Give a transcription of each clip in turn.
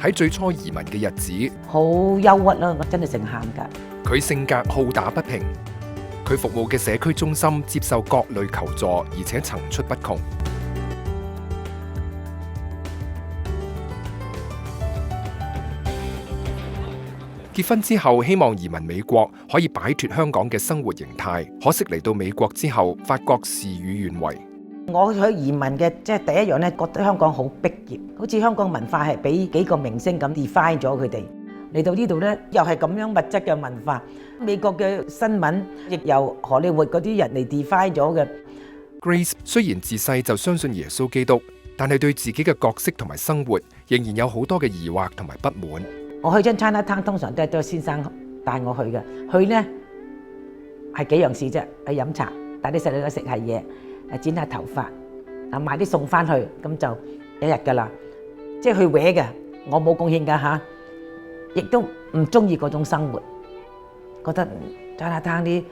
喺最初移民嘅日子，好憂鬱啦，我真係成喊㗎。佢性格好打不平，佢服務嘅社區中心接受各類求助，而且層出不窮。結婚之後，希望移民美國，可以擺脫香港嘅生活形態。可惜嚟到美國之後，發覺事與願違。我去移民嘅即係第一樣咧，覺得香港好逼仄，好似香港文化係俾幾個明星咁 define 咗佢哋。嚟到呢度咧，又係咁樣物質嘅文化。美國嘅新聞亦由荷里活嗰啲人嚟 define 咗嘅。Grace 雖然自細就相信耶穌基督，但係對自己嘅角色同埋生活仍然有好多嘅疑惑同埋不滿。我去親 Chinatown 通常都係先生帶我去嘅，去咧係幾樣事啫，去飲茶，帶啲細路仔食下嘢，剪下頭髮，買啲餸翻去，咁就一日噶啦。即係去搲嘅，我冇貢獻噶嚇，亦都唔中意嗰種生活，覺得 Chinatown 啲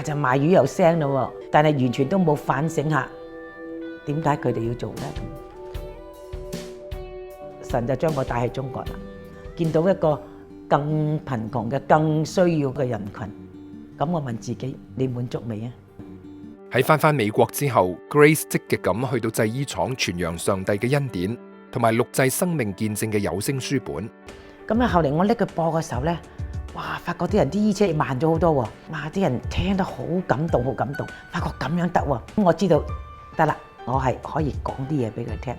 就賣魚又腥咯，但係完全都冇反省下點解佢哋要做咧。神就將我帶去中國啦。見到一個更貧窮嘅、更需要嘅人群，咁我問自己：你滿足未啊？喺返美國之後 ，Grace 積極咁去到製衣廠傳揚上帝嘅恩典，同埋錄製生命見證嘅有聲書本。咁啊，後嚟我拎佢播嘅時候咧，哇！發覺啲人啲衣車慢咗好多喎，哇！啲人聽得好感動，好感動。發覺咁樣得喎，咁我知道得啦，我係可以講啲嘢俾佢聽。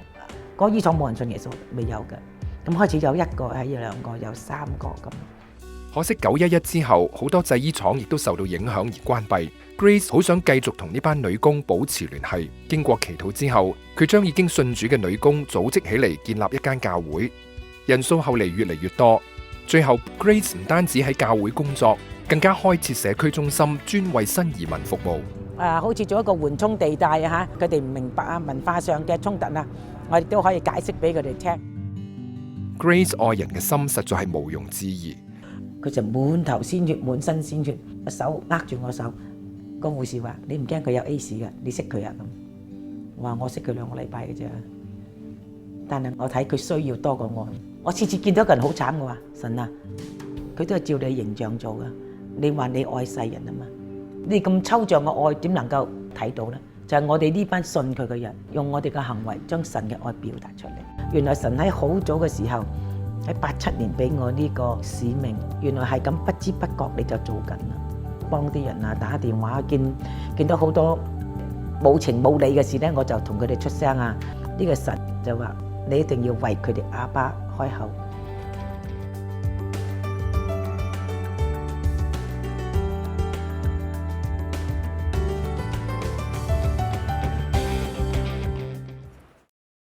嗰衣廠冇人信耶穌，未有嘅。咁開始有一個，有兩個，有三個咁。可惜911之後，好多製衣廠亦都受到影響而關閉。Grace 好想繼續同呢班女工保持聯繫。經過祈禱之後，佢將已經信主嘅女工組織起嚟，建立一間教會。人數後嚟越嚟越多。最後 Grace 唔單止喺教會工作，更加開設社區中心，專為新移民服務。好似做一個緩衝地帶啊嚇，佢哋唔明白啊文化上嘅衝突啊，我哋都可以解釋俾佢哋聽。Grace 愛人嘅心實在係毋庸置疑。佢就滿頭鮮血，滿身鮮血，手握住我手。個護士話：你唔驚佢有 AIDS 㗎？你識佢啊？咁我話我識佢2個禮拜嘅啫，但係我睇佢需要多過我。我次次見到一個人好慘，我話神啊，佢都係照你形象做㗎。你話你愛世人啊嘛？你咁抽象嘅愛點能夠睇到呢？就係我哋呢班信佢嘅人，用我哋嘅行為將神嘅愛表達出嚟。原來神喺好早嘅時候，喺87年俾我呢個使命，原來係咁不知不覺你就做緊啦，幫啲人啊打電話，見到好多冇情冇理嘅事咧，我就同佢哋出聲啊。呢個神就話你一定要為佢哋阿爸開口。